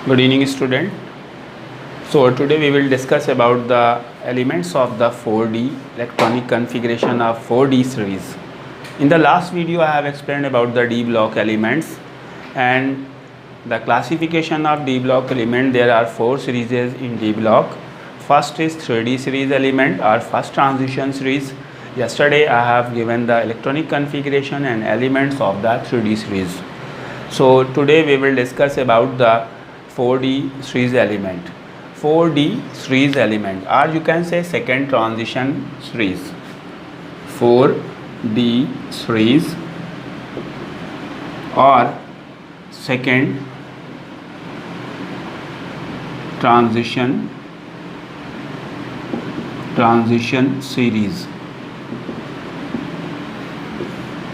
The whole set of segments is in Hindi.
Good evening, student. So today we will discuss about the elements of the 4D electronic configuration of 4D series. In the last video I have explained about the D block elements and the classification of D block element. There are 4 series in D block. First is 3D series element or first transition series. Yesterday I have given the electronic configuration and elements of the 3D series. So today we will discuss about the 4D series element. 4D series element, or you can say second transition series. 4D series or second transition series.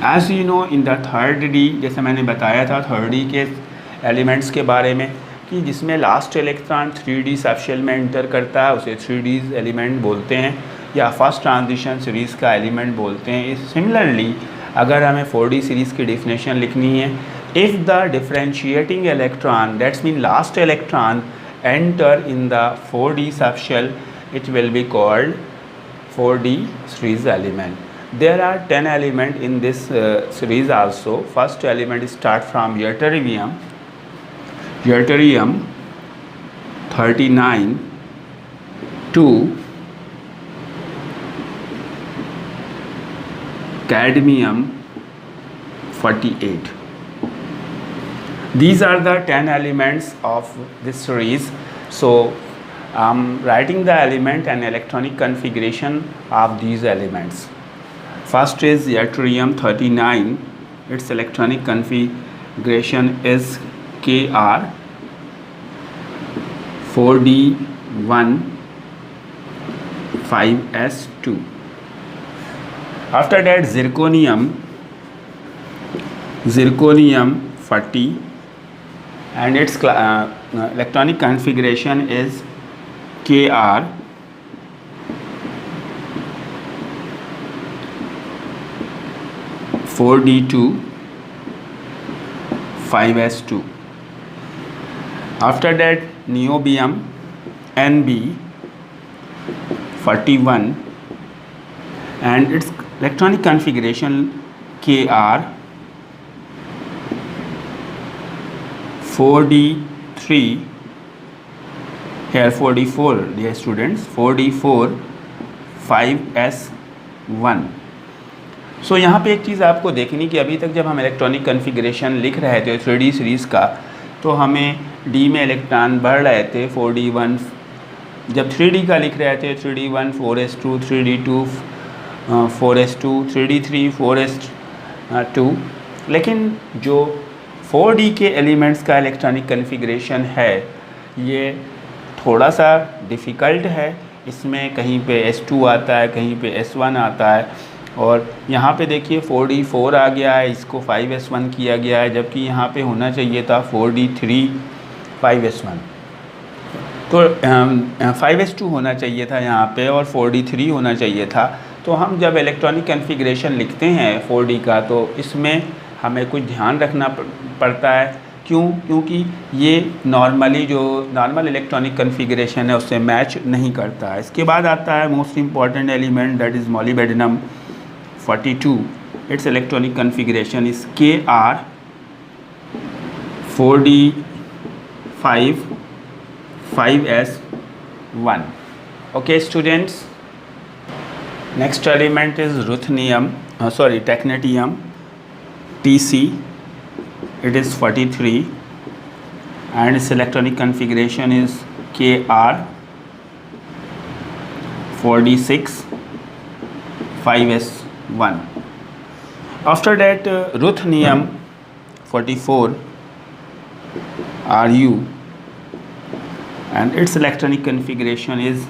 As you know, in the third D, जैसे मैंने बताया था थर्ड डी के एलिमेंट्स के बारे में कि जिसमें लास्ट इलेक्ट्रॉन 3D सबशेल में इंटर करता है उसे 3D एलिमेंट बोलते हैं या फर्स्ट ट्रांजिशन सीरीज़ का एलिमेंट बोलते हैं. सिमिलरली अगर हमें 4D सीरीज़ की डिफिनेशन लिखनी है, if the differentiating electron that's mean last electron enter in the 4D subshell, it will be called 4D series element. There are 10 elements in this series also. First element start from ytterbium 39 to cadmium 48. These are the 10 elements of this series. So I'm writing the element and electronic configuration of these elements. First is yttrium 39. Its electronic configuration is Kr 4D1 5s2. After that zirconium 40 and its electronic configuration is Kr 4D2 5s2. After that niobium Nb 41 and its electronic configuration Kr 4D3. Here 44, dear students, 4D4 5s1. सो यहाँ पे एक चीज़ आपको देखनी कि अभी तक जब हम इलेक्ट्रॉनिक कन्फिग्रेशन लिख रहे थे 3D सीरीज़ का, तो हमें D में इलेक्ट्रॉन बढ़ रहे थे 4D1. जब 3D का लिख रहे थे 3D1 4s2, 3D2 4s2, 3D3 4s2. लेकिन जो 4D के एलिमेंट्स का इलेक्ट्रॉनिक कन्फिग्रेशन है ये थोड़ा सा डिफ़िकल्ट है. इसमें कहीं पे S2 आता है, कहीं पे S1 आता है, और यहाँ पे देखिए 4D4 आ गया है, इसको 5s1 किया गया है, जबकि यहाँ पे होना चाहिए था 4D3 5s1. तो 5s2 होना चाहिए था यहाँ पे और 4D3 होना चाहिए था. तो हम जब इलेक्ट्रॉनिक कन्फिग्रेशन लिखते हैं 4D का तो इसमें हमें कुछ ध्यान रखना पड़ता है. क्योंकि ये नॉर्मली जो नॉर्मल इलेक्ट्रॉनिक कन्फिग्रेशन है उससे मैच नहीं करता है. इसके बाद आता है most important element, that is molybdenum 42. Its electronic configuration is Kr 4D5 5s1. Okay students, next element is technetium Tc. It is 43 and its electronic configuration is Kr 4D6 5s1. After that ruthenium 44 Ru and its electronic configuration is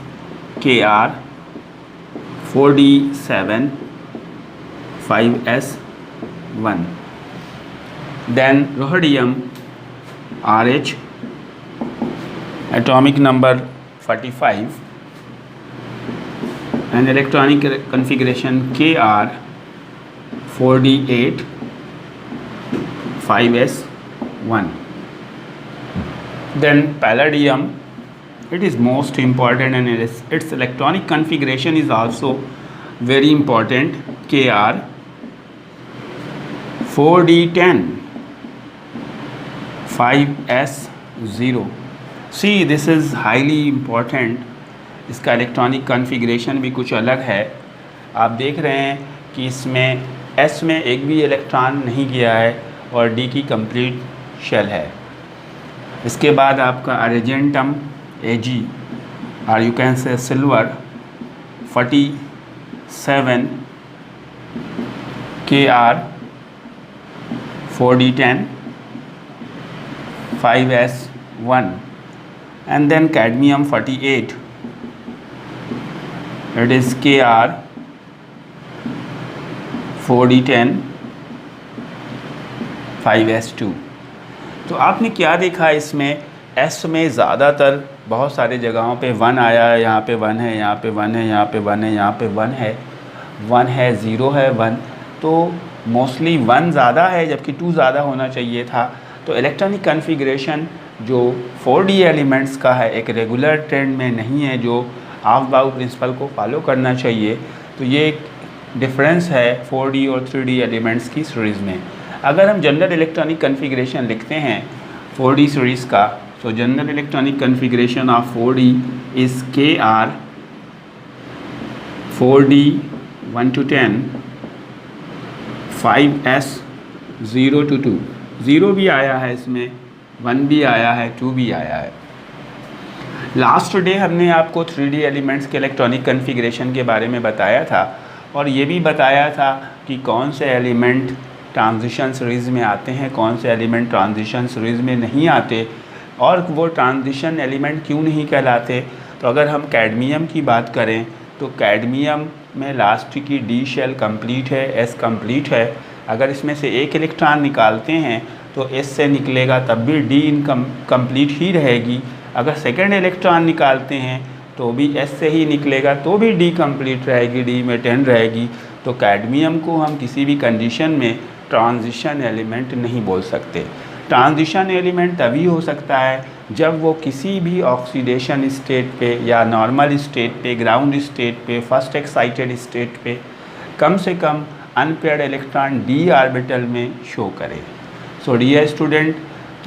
Kr 4D7 5s1. Then rhodium Rh, atomic number 45 and electronic configuration Kr 4D8 5s1. Then palladium, it is most important, and its electronic configuration is also very important. Kr 4d10 5s0. See, this is highly important. इसका इलेक्ट्रॉनिक कॉन्फ़िगरेशन भी कुछ अलग है। आप देख रहे हैं कि इसमें S में एक भी इलेक्ट्रॉन नहीं गया है और D की कंप्लीट शेल है। इसके बाद आपका अर्जेंटम Ag, और you can say silver 47 Kr 4d10 5s1, and then cadmium 48, it is Kr 4d10 5s2। तो आपने क्या देखा इसमें, S में ज़्यादातर बहुत सारे जगहों पे 1 आया है, यहाँ पे 1 है, यहाँ पे 1 है, यहाँ पे 1 है, यहाँ पे 1 है, 1 है, 0 है, 1, तो मोस्टली 1 ज़्यादा है जबकि 2 ज़्यादा होना चाहिए था। तो इलेक्ट्रॉनिक कॉन्फ़िगरेशन जो 4D एलिमेंट्स का है एक रेगुलर ट्रेंड में नहीं है जो ऑफ-बाउ प्रिंसिपल को फॉलो करना चाहिए। तो ये एक डिफरेंस है 4D और 3D एलिमेंट्स की सीरीज़ में। अगर हम जनरल इलेक्ट्रॉनिक कॉन्फ़िगरेशन लिखते हैं 4D सीरीज़ का, तो general electronic configuration of 4D is Kr 4D 1 to 10 5s 0 to 2। 0 भी आया है इसमें, 1 भी आया है, 2 भी आया है। लास्ट डे हमने आपको 3D एलिमेंट्स के इलेक्ट्रॉनिक कॉन्फ़िगरेशन के बारे में बताया था और ये भी बताया था कि कौन से एलिमेंट ट्रांजिशन सीरीज़ में आते हैं, कौन से एलिमेंट ट्रांजिशन सीरीज़ में नहीं आते और वो ट्रांजिशन एलिमेंट क्यों नहीं कहलाते। तो अगर हम कैडमियम की बात करें तो कैडमियम में लास्ट की D शेल कंप्लीट है, S कंप्लीट है। अगर इसमें से एक इलेक्ट्रॉन निकालते हैं तो S से निकलेगा तब भी D इनकम्प्लीट ही रहेगी। अगर सेकेंड इलेक्ट्रॉन निकालते हैं तो भी S से ही निकलेगा तो भी D कंप्लीट रहेगी, D में 10 रहेगी। तो कैडमियम को हम किसी भी कंडीशन में ट्रांजिशन एलिमेंट नहीं बोल सकते। ट्रांजिशन एलिमेंट तभी हो सकता है जब वो किसी भी ऑक्सीडेशन स्टेट पे या नॉर्मल स्टेट पे, ग्राउंड स्टेट पे, फर्स्ट एक्साइटेड स्टेट पे कम से कम अनपेयर्ड इलेक्ट्रॉन D ऑर्बिटल में शो करे। सो डियर स्टूडेंट,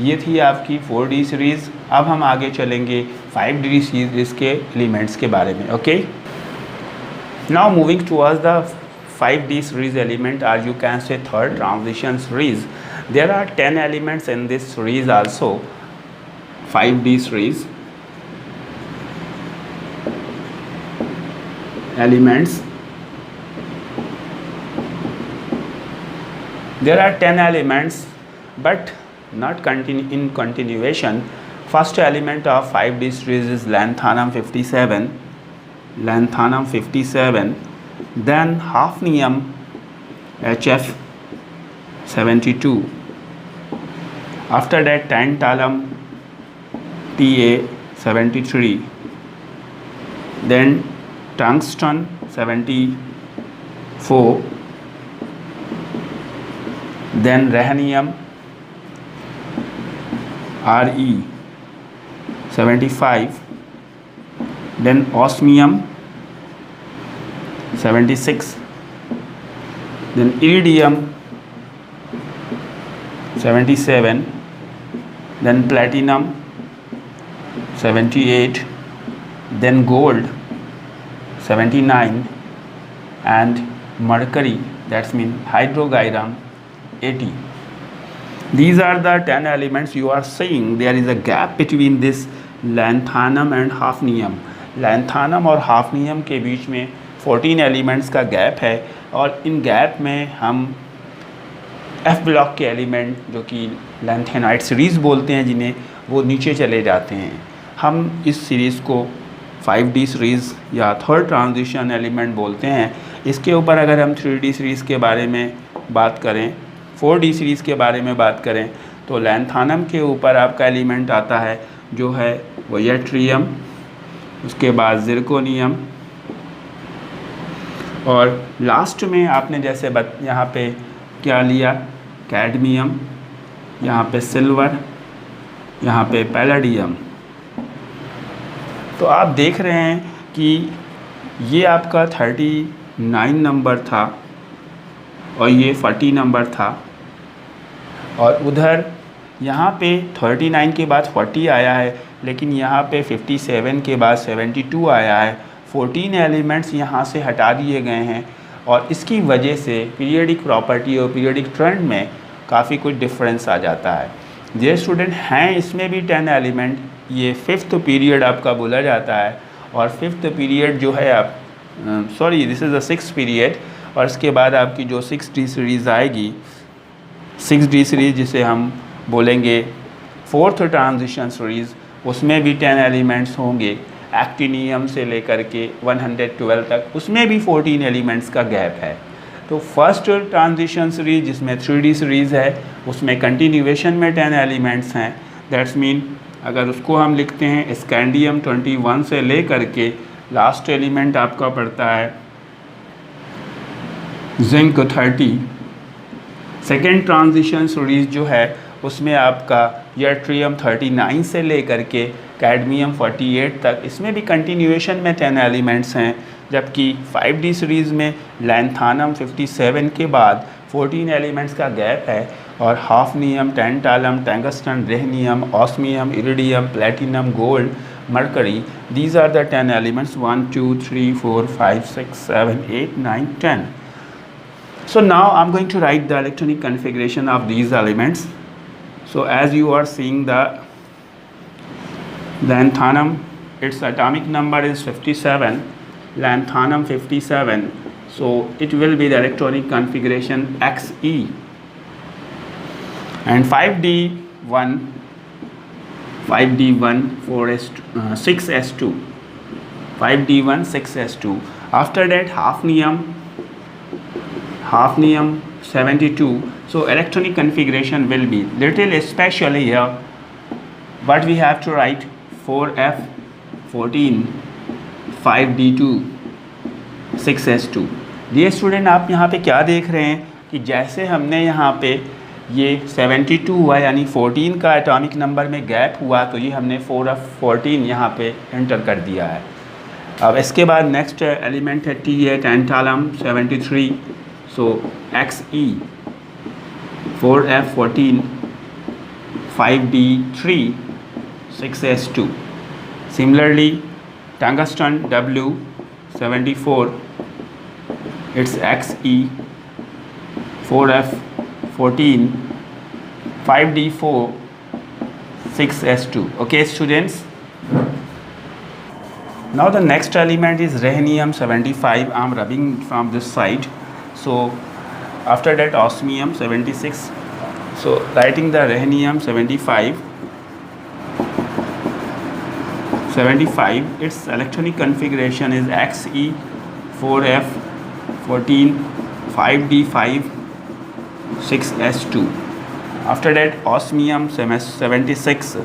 ये थी आपकी 4D सीरीज़। अब हम आगे चलेंगे 5D सीरीज़ के एलिमेंट्स के बारे में। Okay, now moving towards the 5D series element, or you can say third transition series. There are 10 elements in this series also, 5D series elements. There are 10 elements but not in continuation. First element of 5D series is lanthanum 57, lanthanum 57. Then hafnium HF 72. After that tantalum Ta 73. Then tungsten 74. Then rhenium Re 75. Then osmium 76, then iridium 77, then platinum 78, then gold 79, and mercury, that's mean hydrogyrum 80. These are the 10 elements you are seeing. There is a gap between this lanthanum and hafnium. lanthanum और hafnium के बीच में 14 एलिमेंट्स का गैप है और इन गैप में हम F ब्लॉक के एलिमेंट जो कि लैंथेनाइट सीरीज़ बोलते हैं जिन्हें, वो नीचे चले जाते हैं। हम इस सीरीज़ को 5D सीरीज़ या थर्ड ट्रांजिशन एलिमेंट बोलते हैं। इसके ऊपर अगर हम 3D सीरीज़ के बारे में बात करें, 4D सीरीज़ के बारे में बात करें तो लैंथानम के ऊपर आपका एलिमेंट आता है जो है वो यट्रियम, उसके बाद जिरकोनियम और लास्ट में आपने जैसे यहाँ पे क्या लिया, कैडमियम, यहाँ पे सिल्वर यहाँ पे पैलेडियम। तो आप देख रहे हैं कि ये आपका 39 नंबर था और ये 40 नंबर था, और उधर यहाँ पे 39 के बाद 40 आया है, लेकिन यहाँ पे 57 के बाद 72 आया है। 14 एलिमेंट्स यहाँ से हटा दिए गए हैं, और इसकी वजह से पीरियडिक प्रॉपर्टी और पीरियडिक ट्रेंड में काफ़ी कुछ डिफरेंस आ जाता है। ये स्टूडेंट हैं इसमें भी 10 एलिमेंट, ये 5th पीरियड आपका बोला जाता है, और 5th पीरियड जो है आप this is the 6th period, और इसके बाद आपकी जो 6D सीरीज़ आएगी, 6D सीरीज़ जिसे हम बोलेंगे 4th ट्रांजिशन सीरीज़, उसमें भी 10 एलिमेंट्स होंगे। एक्टिनियम से लेकर के 112 तक, उसमें भी 14 एलिमेंट्स का गैप है। तो फर्स्ट ट्रांजिशन सीरीज़ जिसमें 3D सीरीज़ है, उसमें कंटिन्यूएशन में 10 एलिमेंट्स हैं। दैट्स मीन अगर उसको हम लिखते हैं स्कैंडियम 21 से ले करके लास्ट एलिमेंट आपका पड़ता है जिंक 30। सेकेंड ट्रांजिशन सीरीज़ जो है उसमें आपका यट्रियम 39 से ले करके कैडमियम 48 तक, इसमें भी कंटिन्यूएशन में 10 एलिमेंट्स हैं। जबकि 5D सीरीज़ में लैंथानम 57 के बाद 14 एलिमेंट्स का गैप है, और hafnium, tantalum, tungsten, rhenium, osmium, iridium, platinum, gold, mercury, these are the 10 elements 1 2 3 4 5 6 7 8 9 10. So now I'm going to write the electronic configuration of these elements. So as you are seeing the lanthanum, its atomic number is 57, lanthanum 57, so it will be the electronic configuration Xe, and 5D1 6s2, 5D1 6s2. After that hafnium 72. So electronic configuration will be little special here, but we have to write 4f14 5d2 6s2. ये स्टूडेंट आप यहाँ पे क्या देख रहे हैं कि जैसे हमने यहाँ पे ये 72 हुआ, यानी 14 का एटॉमिक नंबर में गैप हुआ, तो ये हमने 4f14 यहाँ पे एंटर कर दिया है। अब इसके बाद नेक्स्ट एलिमेंट है T है टेंटालम 73, सो Xe 4f14 5d3 6s2. Similarly, tungsten W 74, it's Xe 4f14 5d4 6s2. Okay students, now the next element is rhenium 75. I'm rubbing from this side. So after that osmium 76. So writing the rhenium 75, its electronic configuration is Xe 4f14 5d5 6s2. After that osmium 76,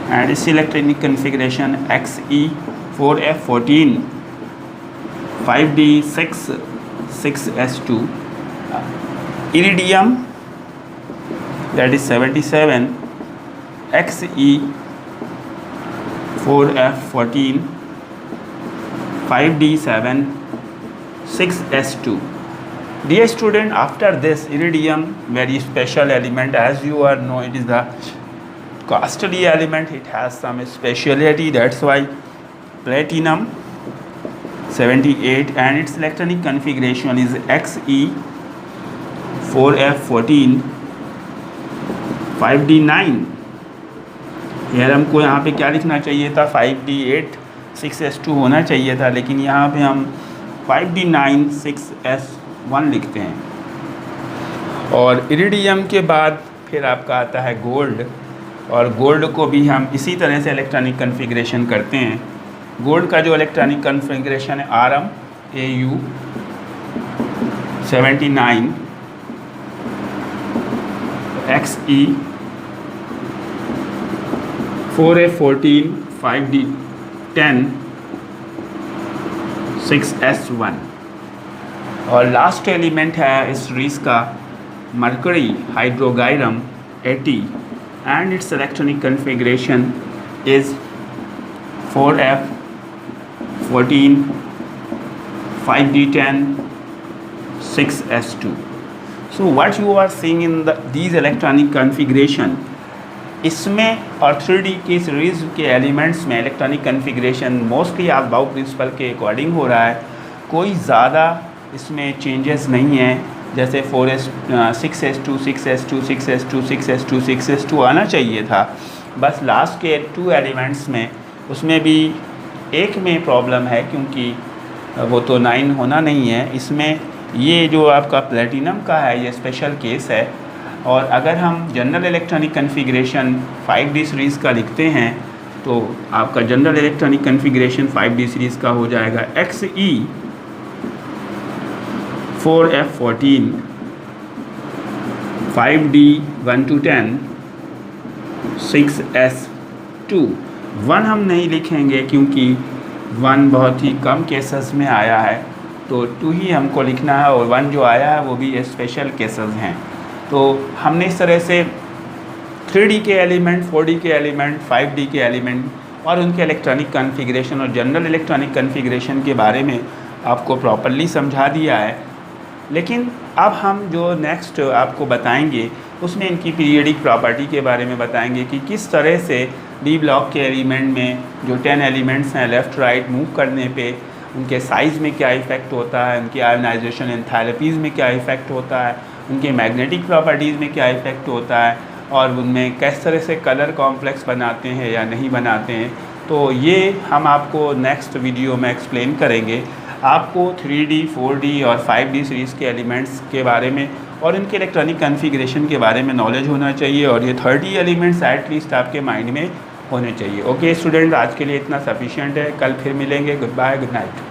and its electronic configuration Xe 4f14 5d6 6s2. Iridium, that is 77, Xe 4f14 5d7 6s2. Dear student, after this iridium, very special element, as you are know, it is the costly element, it has some speciality, that's why platinum 78, and its electronic configuration is Xe 4f14 5d9. यार हमको यहाँ पे क्या लिखना चाहिए था, 5d8 6s2 होना चाहिए था, लेकिन यहाँ पे हम 5d9 6s1 लिखते हैं। और इरिडियम के बाद फिर आपका आता है गोल्ड, और गोल्ड को भी हम इसी तरह से इलेक्ट्रॉनिक कन्फिग्रेशन करते हैं। गोल्ड का जो इलेक्ट्रॉनिक कन्फिग्रेशन है Rm Au 79, Xe 4f14 5d10 6s1. और लास्ट एलिमेंट है इस सीरीज़ का mercury हाइड्रोगायरम 80, and its electronic configuration is 4F14, 5D10, 6S2. So what you are seeing in these electronic configuration, इसमें और 3D की सीरीज़ के एलिमेंट्स में इलेक्ट्रॉनिक कन्फिग्रेशन मोस्टली आपबाउ प्रिंसिपल के अकॉर्डिंग हो रहा है, कोई ज़्यादा इसमें चेंजेस नहीं है। जैसे 6S2, 6S2, 6S2, 6S2, 6S2 आना चाहिए था, बस लास्ट के 2 एलिमेंट्स में उसमें भी एक में प्रॉब्लम है क्योंकि वो तो 9 होना नहीं है। इसमें ये जो आपका प्लेटिनम का है ये स्पेशल केस है। और अगर हम general electronic configuration 5D series का लिखते हैं तो आपका general electronic configuration 5D series का हो जाएगा XE 4F14, 5D 1 to 10, 6S2। 1 हम नहीं लिखेंगे क्योंकि 1 बहुत ही कम केसेस में आया है, तो 2 ही हमको लिखना है, और 1 जो आया है वो भी स्पेशल केसेस हैं। तो हमने इस तरह से 3D के एलिमेंट, 4D के एलिमेंट, 5D के एलिमेंट और उनके इलेक्ट्रॉनिक कॉन्फ़िगरेशन और जनरल इलेक्ट्रॉनिक कॉन्फ़िगरेशन के बारे में आपको प्रॉपर्ली समझा दिया है। लेकिन अब हम जो नेक्स्ट आपको बताएंगे उसमें इनकी पीरियडिक प्रॉपर्टी के बारे में बताएंगे कि किस तरह से डी ब्लॉक के एलिमेंट में जो 10 एलिमेंट्स हैं लेफ़्ट राइट मूव करने पे उनके साइज़ में क्या इफ़ेक्ट होता है, उनकी आयोनाइजेशन एंथैल्पीज़ में क्या इफ़ेक्ट होता है, उनके मैग्नेटिक प्रॉपर्टीज़ में क्या इफ़ेक्ट होता है, और उनमें किस तरह से कलर कॉम्प्लेक्स बनाते हैं या नहीं बनाते हैं। तो ये हम आपको नेक्स्ट वीडियो में एक्सप्लेन करेंगे। आपको 3D, 4D और 5D सीरीज़ के एलिमेंट्स के बारे में और इनके इलेक्ट्रॉनिक कॉन्फ़िगरेशन के बारे में नॉलेज होना चाहिए, और ये 30 एलिमेंट्स एटलीस्ट आपके माइंड में होने चाहिए। ओके स्टूडेंट, आज के लिए इतना सफिशिएंट है। कल फिर मिलेंगे। Goodbye, good night.